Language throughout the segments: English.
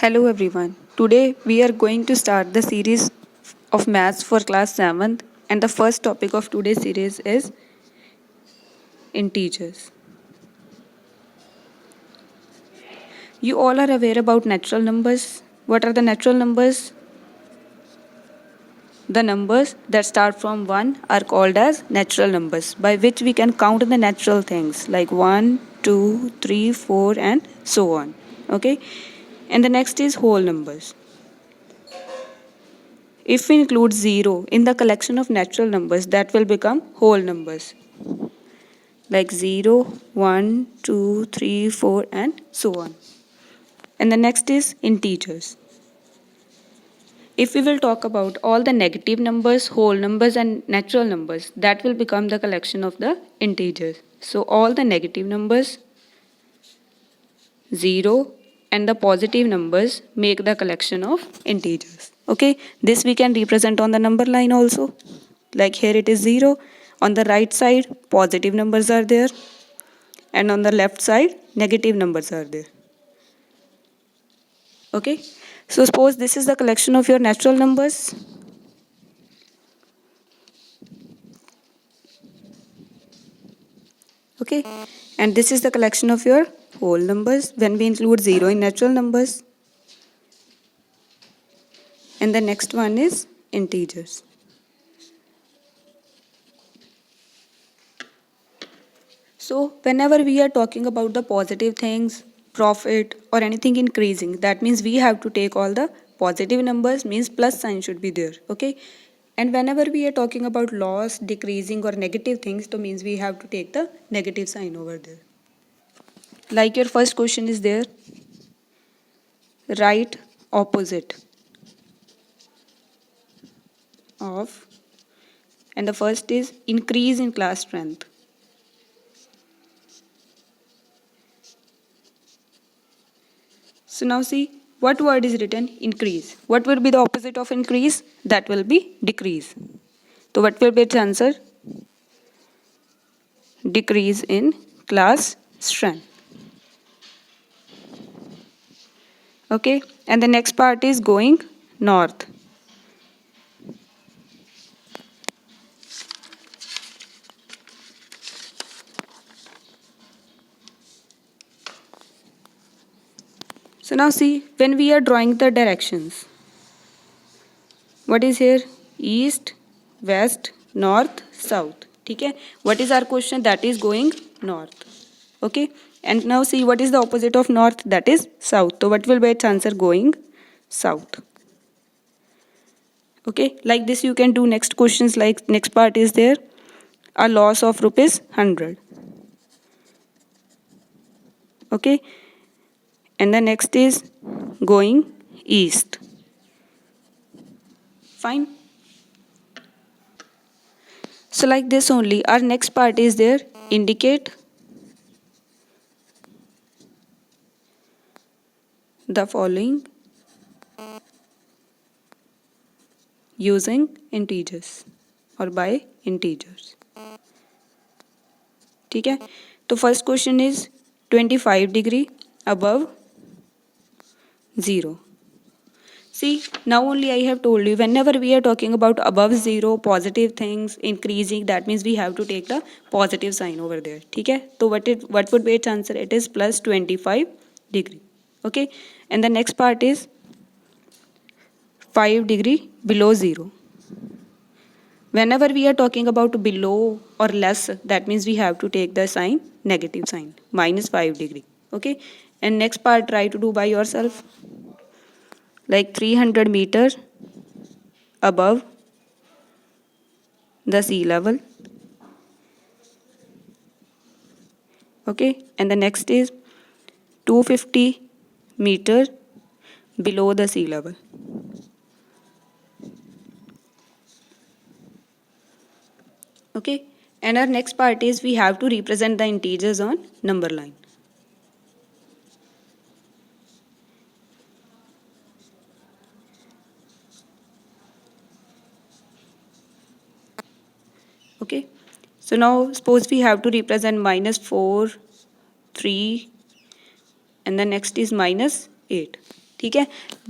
Hello everyone. Today we are going to start the series of maths for class 7th and the first topic of today's series is integers. You all are aware about natural numbers. What are the natural numbers? The numbers that start from 1 are called as natural numbers by which we can count the natural things like 1, 2, 3, 4 and so on. Okay? And the next is whole numbers. If we include 0 in the collection of natural numbers, that will become whole numbers like 0, 1, 2, 3, 4 and so on. And the next is integers. If we will talk about all the negative numbers, whole numbers and natural numbers, that will become the collection of the integers. So all the negative numbers, 0 and the positive numbers make the collection of integers. Okay, this we can represent on the number line also. Like here it is 0. On the right side, positive numbers are there. And on the left side, negative numbers are there. Okay, so suppose this is the collection of your natural numbers. Okay, and this is the collection of your whole numbers when we include 0 in natural numbers. And the next one is integers. So whenever we are talking about the positive things, profit or anything increasing, that means we have to take all the positive numbers, means plus sign should be there. Okay, and whenever we are talking about loss, decreasing or negative things, so means we have to take the negative sign over there. Like your first question is there, write opposite of, and the first is increase in class strength. So now see what word is written, increase. What will be the opposite of increase? That will be decrease. So what will be its answer? Decrease in class strength. Okay, and the next part is going north. So now see when we are drawing the directions. What is here? East, west, north, south. Okay, what is our question? That is going north. Okay, and now see what is the opposite of north? That is south. So what will be its answer? Going south. Okay, like this you can do next questions. Like next part is there, a loss of rupees 100. Okay, and the next is going east. Fine. So like this only our next part is there, indicate the following using integers or by integers. ठीक है, तो first question is 25 degree above 0. See, now only I have told you, whenever we are talking about above 0, positive things, increasing, that means we have to take the positive sign over there. ठीक है, तो what would be its answer? It is plus 25 degree. Okay, and the next part is 5 degree below 0. Whenever we are talking about below or less, that means we have to take the sign, negative sign, minus 5 degree. Okay, and next part try to do by yourself. Like 300 meters above the sea level. Okay, and the next is 250 meters below the sea level. Okay, and our next part is we have to represent the integers on number line. Okay, so now suppose we have to represent -4, 3 and the next is -8. ठीक है.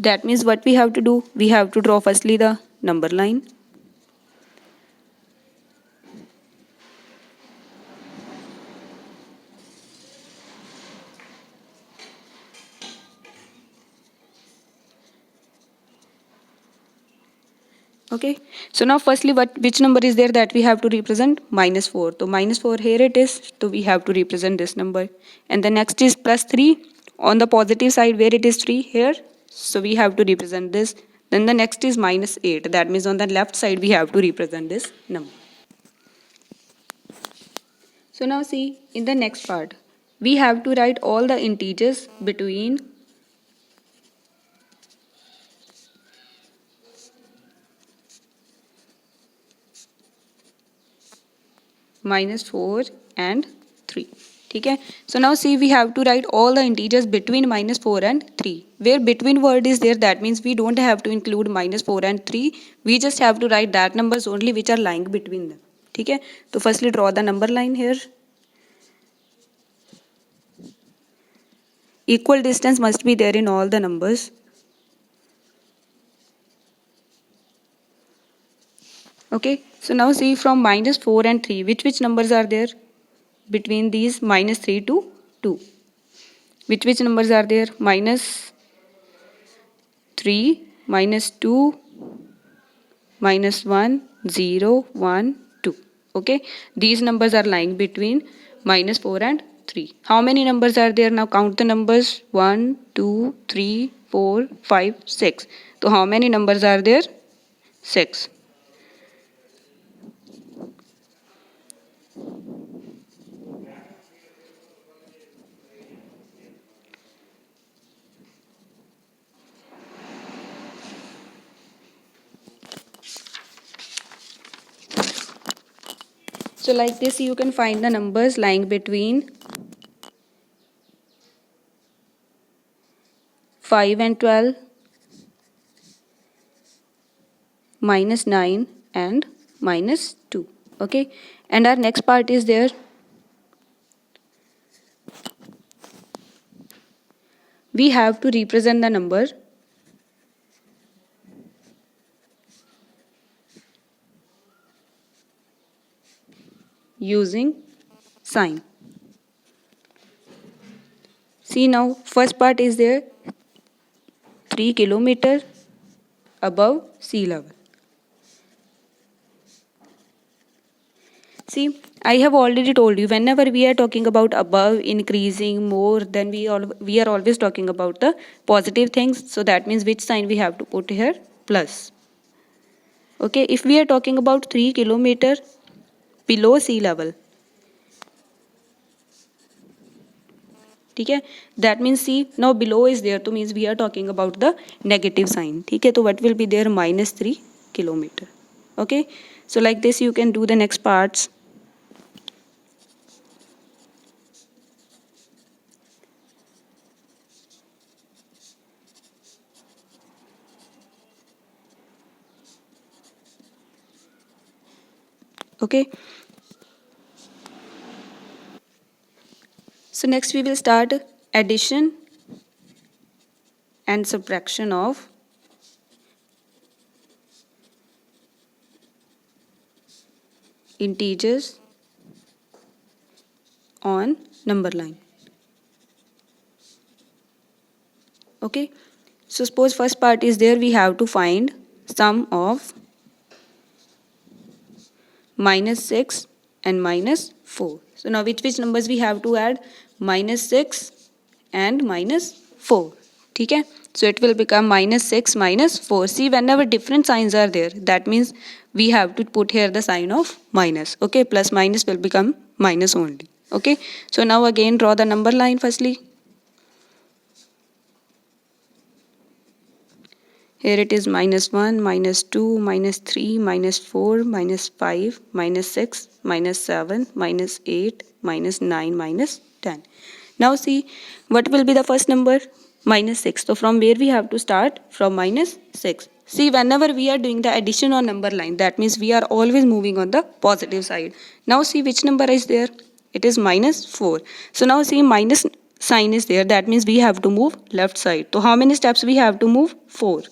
That means what we have to do, we have to draw firstly the number line. Okay, so now firstly which number is there that we have to represent? -4. So -4 here it is, so we have to represent this number. And the next is +3 on the positive side where it is 3 here, so we have to represent this. Then the next is -8, that means on the left side we have to represent this number. So now see, in the next part we have to write all the integers between -4 and 3. ठीक है. So now see, we have to write all the integers between -4 and 3. Where between word is there, that means we don't have to include -4 and 3. We just have to write that numbers only which are lying between them. ठीक है. तो firstly draw the number line here. Equal distance must be there in all the numbers. Okay, so now see, from -4 and 3, which numbers are there between these -3 to 2? Which numbers are there? -3, -2, -1, 0, 1, 2. Okay, these numbers are lying between -4 and 3. How many numbers are there? Now count the numbers. 1, 2, 3, 4, 5, 6. So how many numbers are there? 6. So like this you can find the numbers lying between 5 and 12, -9 and -2. Okay, and our next part is there. We have to represent the number using sign. See now, first part is there, 3 kilometer above sea level. See, I have already told you, whenever we are talking about above, increasing, more, then we are always talking about the positive things. So that means which sign we have to put here? Plus. Okay, if we are talking about 3 kilometer below sea level, ठीक है, that means see, now below is there, तो means we are talking about the negative sign. ठीक है, तो what will be there? -3 kilometer. Okay, so like this you can do the next parts. Okay, so next we will start addition and subtraction of integers on number line. Okay, so suppose first part is there, we have to find sum of -6 and -4. So now which numbers we have to add? -6 and -4. ठीक है, so it will become -6 -4. See, whenever different signs are there, that means we have to put here the sign of minus. Okay, plus minus will become minus only. Okay, so now again draw the number line firstly. Here it is -1, -2, -3, -4, -5, -6, -7, -8, -9, -10. Now see, what will be the first number? -6. So from where we have to start? From -6. See, whenever we are doing the addition on number line, that means we are always moving on the positive side. Now see which number is there? It is -4. So now see, sign is there, that means we have to move left side. So how many steps we have to move? 4.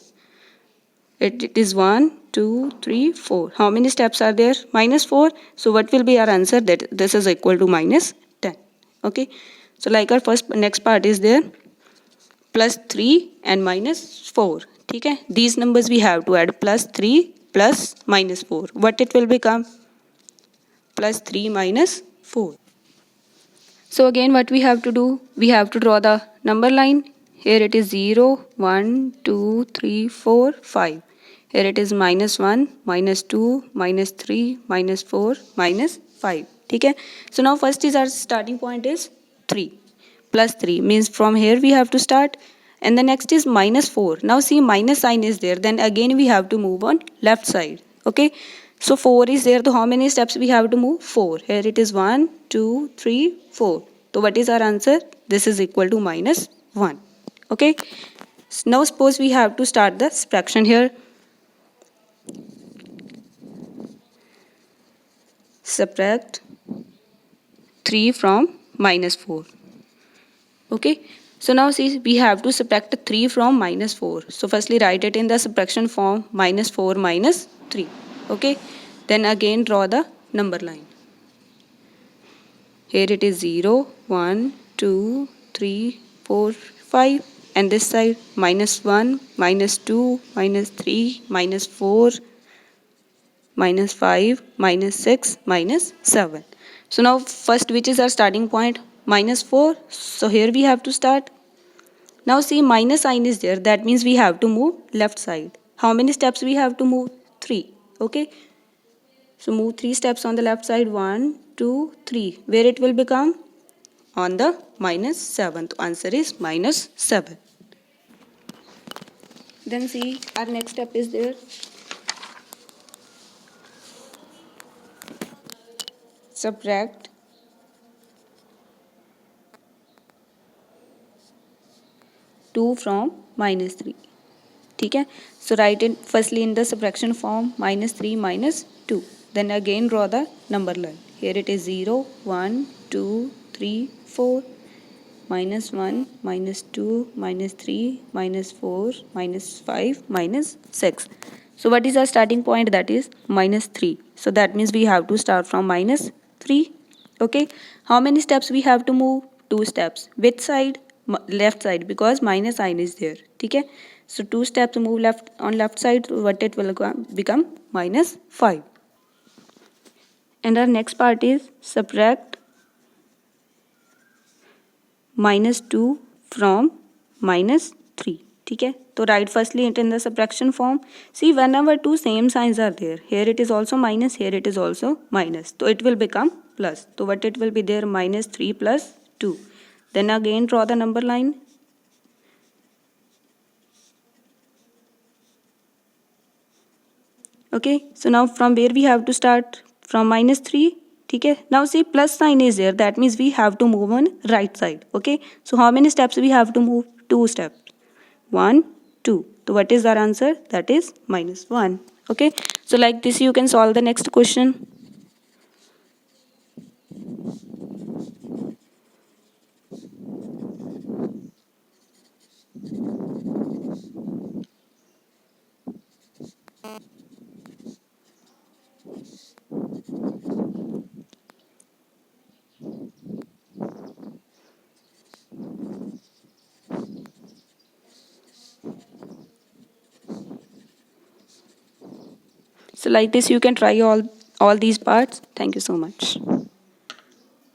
It is 1, 2, 3, 4. How many steps are there? -4. So what will be our answer? That this is equal to -10. Okay. So like our next part is there, +3 and -4. Okay. These numbers we have to add, +3 plus -4. What it will become? +3 -4. So again what we have to do? We have to draw the number line. Here it is 0, 1, 2, 3, 4, 5. Here it is -1, -2, -3, -4, -5. Okay. So now first is our starting point is 3. +3 means from here we have to start. And the next is -4. Now see, minus sign is there. Then again we have to move on left side. Okay. So 4 is there. So how many steps we have to move? 4. Here it is 1, 2, 3, 4. So what is our answer? This is equal to -1. Okay. Now suppose we have to start the subtraction here. Subtract 3 from -4. Okay. So now see, we have to subtract 3 from -4. So firstly write it in the subtraction form, -4 minus 3. Okay. Then again draw the number line. Here it is 0, 1, 2, 3, 4, 5. And this side -1, -2, -3, -4, -5, -6, -7. So now first, which is our starting point? -4. So here we have to start. Now see, minus sign is there. That means we have to move left side. How many steps we have to move? 3. Okay. So move 3 steps on the left side. 1, 2, 3. Where it will become? On the -7th. Answer is -7. Then see, our next step is there. Subtract 2 from -3. Okay. So write it firstly in the subtraction form, -3 minus 2. Then again draw the number line. Here it is 0, 1, 2, 3, 4. -1, -2, -3, -4, -5, -6. So what is our starting point? That is -3. So that means we have to start from -3. Okay. How many steps we have to move? 2 steps. Which side? Left side, because minus sign is there. Okay. So 2 steps move left on left side. What it will become? -5. And our next part is subtract -2 from -3. Okay. So write firstly it in the subtraction form. See, whenever two same signs are there, here it is also minus, here it is also minus. So it will become plus. So what it will be there? -3 plus 2. Then again draw the number line. Okay. So now from where we have to start? From -3. Okay. Now see, plus sign is there. That means we have to move on right side. Okay. So how many steps we have to move? 2 steps. 1, 2. So what is our answer? That is -1. Okay. So like this you can solve the next question. So like this you can try all these parts. Thank you so much.